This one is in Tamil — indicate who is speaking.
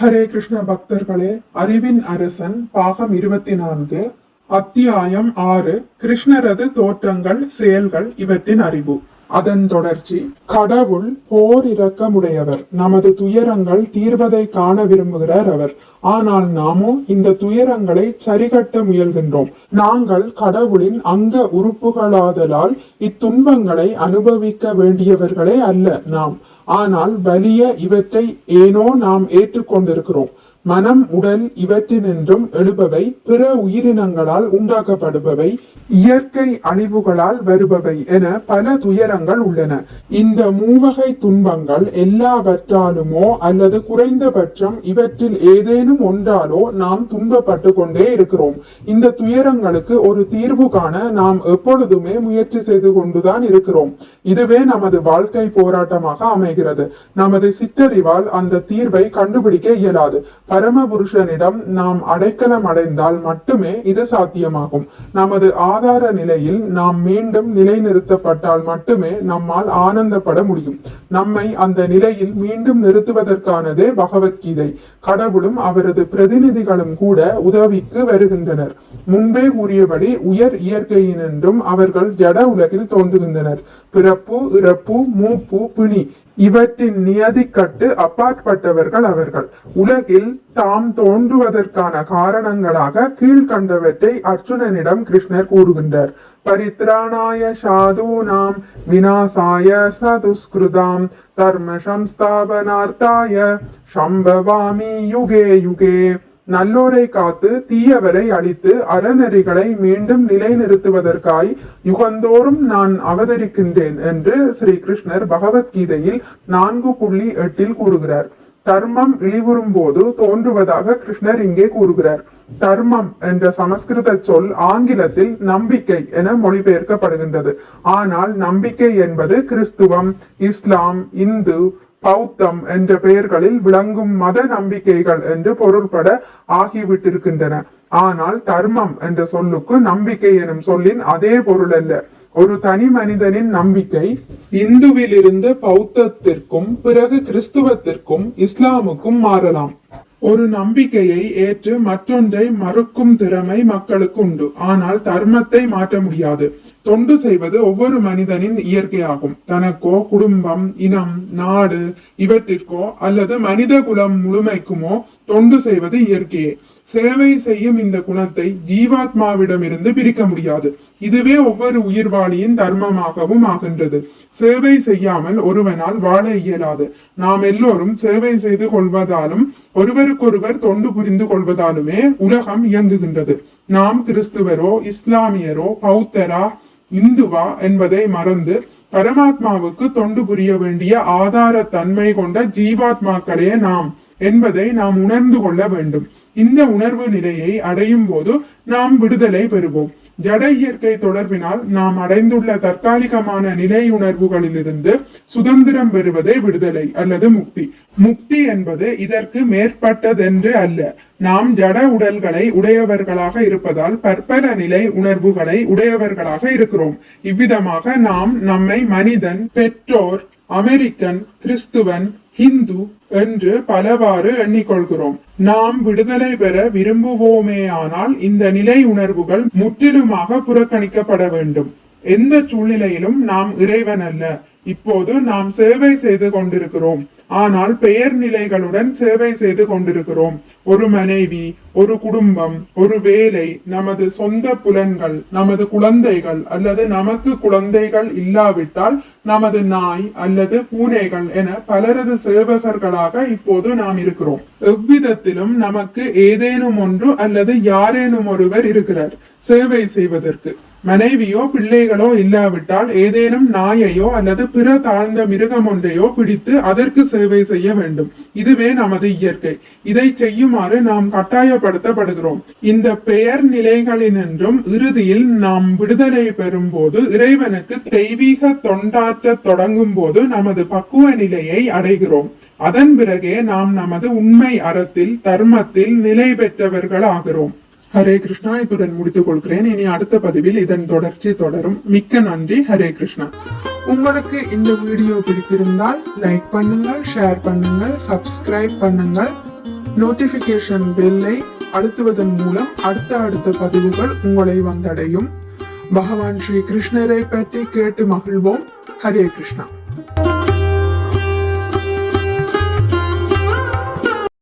Speaker 1: ஹரே கிருஷ்ண பக்தர்களே, அறிவின் அரசன் பாகம் 24, அத்தியாயம் 6, கிருஷ்ணரது தோற்றங்கள் செயல்கள் இவற்றின் அறிவு. அதன் தொடர்ச்சி. கடவுள் போர் இரக்கமுடையவர். நமது துயரங்கள் தீர்வதை காண விரும்புகிறார் அவர். ஆனால் நாமோ இந்த துயரங்களை சரிகட்ட முயல்கின்றோம். நாங்கள் கடவுளின் அங்க உறுப்புகளாதலால் இத்துன்பங்களை அனுபவிக்க வேண்டியவர்களே அல்ல நாம். ஆனால் வலிய இவற்றை ஏனோ நாம் ஏற்றுக்கொண்டிருக்கிறோம். மனம், உடல் இவற்றினின்றும் எழுபவை, பிற உயிரினங்களால் உண்டாக்கப்படுபவை, இயற்கை அழிவுகளால் வருபவை என பல துயரங்கள் உள்ளன. இந்த மூவகை துன்பங்கள் எல்லாவற்றாலுமோ அல்லது குறைந்தபட்சம் இவற்றில் ஏதேனும் ஒன்றாலோ நாம் துன்பப்பட்டு கொண்டே இருக்கிறோம். இந்த துயரங்களுக்கு ஒரு தீர்வு காண நாம் எப்பொழுதுமே முயற்சி செய்து கொண்டுதான் இருக்கிறோம். இதுவே நமது வாழ்க்கை போராட்டமாக அமைகிறது. நமது சிற்றறிவால் அந்த தீர்வை கண்டுபிடிக்க இயலாது. பரமபுருஷனிடம் நாம் அடைக்கலம் அடைந்தால் மட்டுமே இது சாத்தியமாகும். நமது ஆதார நிலையில் நாம் மீண்டும் நிலைநிறுத்தப்பட்டால் மட்டுமே நம்மால் ஆனந்தப்பட முடியும். நம்மை அந்த நிலையில் மீண்டும் நிறுத்துவதற்கானதே பகவத்கீதை. கடவுளும் அவரது பிரதிநிதிகளும் கூட உதவிக்கு வருகின்றனர். முன்பே கூறியபடி உயர் இயற்கையினின்றும் அவர்கள் ஜட உலகில் தோன்றுகின்றனர். பிறப்பு, இறப்பு, மூப்பு, பிணி இவற்றின் நியதிக்கட்டு அப்பாற்பட்டவர்கள் அவர்கள். உலகில் தாம் தோன்றுவதற்கான காரணங்களாக கீழ்கண்டவற்றை அர்ஜுனனிடம் கிருஷ்ணர் கூறுகின்றார். பரித்ராணாய சாதூனாம் விநாசாய சதுஸ்கிருதாம் தர்ம சம்ஸ்தாபனார்த்தாய சம்பவாமி யுகே யுகே. நல்லோரை காத்து தீயவரை அழித்து அறநெறிகளை மீண்டும் நிலைநிறுத்துவதற்காய் யுகந்தோறும் நான் அவதரிக்கின்றேன் என்று ஸ்ரீ கிருஷ்ணர் பகவத்கீதையில் 4.8 கூறுகிறார். தர்மம் இழிவுறும் போது தோன்றுவதாக கிருஷ்ணர் இங்கே கூறுகிறார். தர்மம் என்ற சமஸ்கிருத சொல் ஆங்கிலத்தில் நம்பிக்கை என மொழிபெயர்க்கப்படுகின்றது. ஆனால் நம்பிக்கை என்பது கிறிஸ்துவம், இஸ்லாம், இந்து, பௌத்தம் என்ற பெயர்களில் விளங்கும் மத நம்பிக்கைகள் என்று பொருள்பட ஆகிவிட்டிருக்கின்றன. ஆனால் தர்மம் என்ற சொல்லுக்கு நம்பிக்கை எனும் சொல்லின் அதே பொருள் அல்ல. ஒரு தனி மனிதனின் நம்பிக்கை இந்துவிலிருந்து பௌத்தத்திற்கும் பிறகு கிறிஸ்துவத்திற்கும் இஸ்லாமுக்கும் மாறலாம். ஒரு நம்பிக்கையை ஏற்று மற்றொன்றை மறுக்கும் திறமை மக்களுக்கு உண்டு. ஆனால் தர்மத்தை மாற்ற முடியாது. தொண்டு செய்வது ஒவ்வொரு மனிதனின் இயற்கையாகும். தனக்கோ, குடும்பம், இனம், நாடு இவற்றிற்கோ அல்லது மனித குலம் முழுமைக்குமோ தொண்டு செய்வது இயற்கையே. சேவை செய்யும் இந்த குணத்தை ஜீவாத்மாவிடமிருந்து பிரிக்க முடியாது. இதுவே ஒவ்வொரு உயிர்வாளியின் தர்மமாகவும் ஆகின்றது. சேவை செய்யாமல் ஒருவனால் வாழ இயலாது. நாம் எல்லோரும் சேவை செய்து கொள்வதாலும் ஒருவருக்கொருவர் தொண்டு புரிந்து கொள்வதாலுமே உலகம் இயங்குகின்றது. நாம் கிறிஸ்துவரோ, இஸ்லாமியரோ, பௌத்தரா, இந்துவா என்பதை மறந்து பரமாத்மாவுக்கு தொண்டு புரிய வேண்டிய ஆதார தன்மை கொண்ட ஜீவாத்மாக்களே நாம் என்பதை நாம் உணர்ந்து கொள்ள வேண்டும். இந்த உணர்வு நிலையை அடையும் போது நாம் விடுதலை பெறுவோம். ஜட இயற்கை தொடர்பினால் நாம் அடைந்துள்ள தற்காலிகமான நிலை உணர்வுகளிலிருந்து சுதந்திரம் பெறுவதே விடுதலை அல்லது முக்தி. முக்தி என்பது இதற்கு மேற்பட்டதென்று அல்ல. நாம் ஜட உடல்களை உடையவர்களாக இருப்பதால் பற்பல நிலை உணர்வுகளை உடையவர்களாக இருக்கிறோம். இவ்விதமாக நாம் நம்மை மனிதன், பெற்றோர், அமெரிக்கன், கிறிஸ்துவன், ஹிந்து என்று பலவாறு எண்ணிக்கொள்கிறோம். நாம் விடுதலை பெற விரும்புவோமேயானால் இந்த நிலை உணர்வுகள் முற்றிலுமாக புறக்கணிக்கப்பட வேண்டும். எந்த சூழ்நிலையிலும் நாம் இறைவன் அல்ல. இப்போது நாம் சேவை செய்து கொண்டிருக்கிறோம். ஆனால் பெயர் நிலைகளுடன் சேவை செய்து கொண்டிருக்கிறோம். ஒரு மனைவி, ஒரு குடும்பம், ஒரு வேலை, நமது சொந்த புலன்கள், நமது குழந்தைகள் அல்லது நமக்கு குழந்தைகள் இல்லாவிட்டால் நமது நாய் அல்லது பூனைகள் என பலரது சேவகர்களாக இப்போது நாம் இருக்கிறோம். எவ்விதத்திலும் நமக்கு ஏதேனும் ஒன்று அல்லது யாரேனும் ஒருவர் இருக்கிறார் சேவை செய்வதற்கு. மனைவியோ பிள்ளைகளோ இல்லாவிட்டால் ஏதேனும் நாயையோ அல்லது பிற தாழ்ந்த மிருகம் ஒன்றையோ பிடித்து அதற்கு சேவை செய்ய வேண்டும். இதுவே நமது இயற்கை. இதை செய்யுமாறு நாம் கட்டாயப்படுத்தப்படுகிறோம். இந்த பெயர் நிலைகளினின்றும் இறுதியில் நாம் விடுதலை பெறும் போது, இறைவனுக்கு தெய்வீக தொண்டாற்ற தொடங்கும் போது நமது பக்குவ நிலையை அடைகிறோம். அதன் பிறகே நாம் நமது உண்மை அறத்தில், தர்மத்தில் நிலை பெற்றவர்கள் ஆகிறோம். ஹரே கிருஷ்ணா. இத்துடன் முடித்துக் கொள்கிறேன். இனி அடுத்த பதிவில் இதன் தொடர்ச்சி தொடரும். மிக்க நன்றி. ஹரே கிருஷ்ணா. உங்களுக்கு இந்த வீடியோ பிடித்திருந்தால் லைக் பண்ணுங்கள், ஷேர் பண்ணுங்கள், சப்ஸ்கிரைப் பண்ணுங்கள். நோட்டிபிகேஷன் பெல்லை அழுத்துவதன் மூலம் அடுத்த பதிவுகள் உங்களை வந்தடையும். பகவான் ஸ்ரீ கிருஷ்ணரை பற்றி கேட்டு மகிழ்வோம். ஹரே கிருஷ்ணா.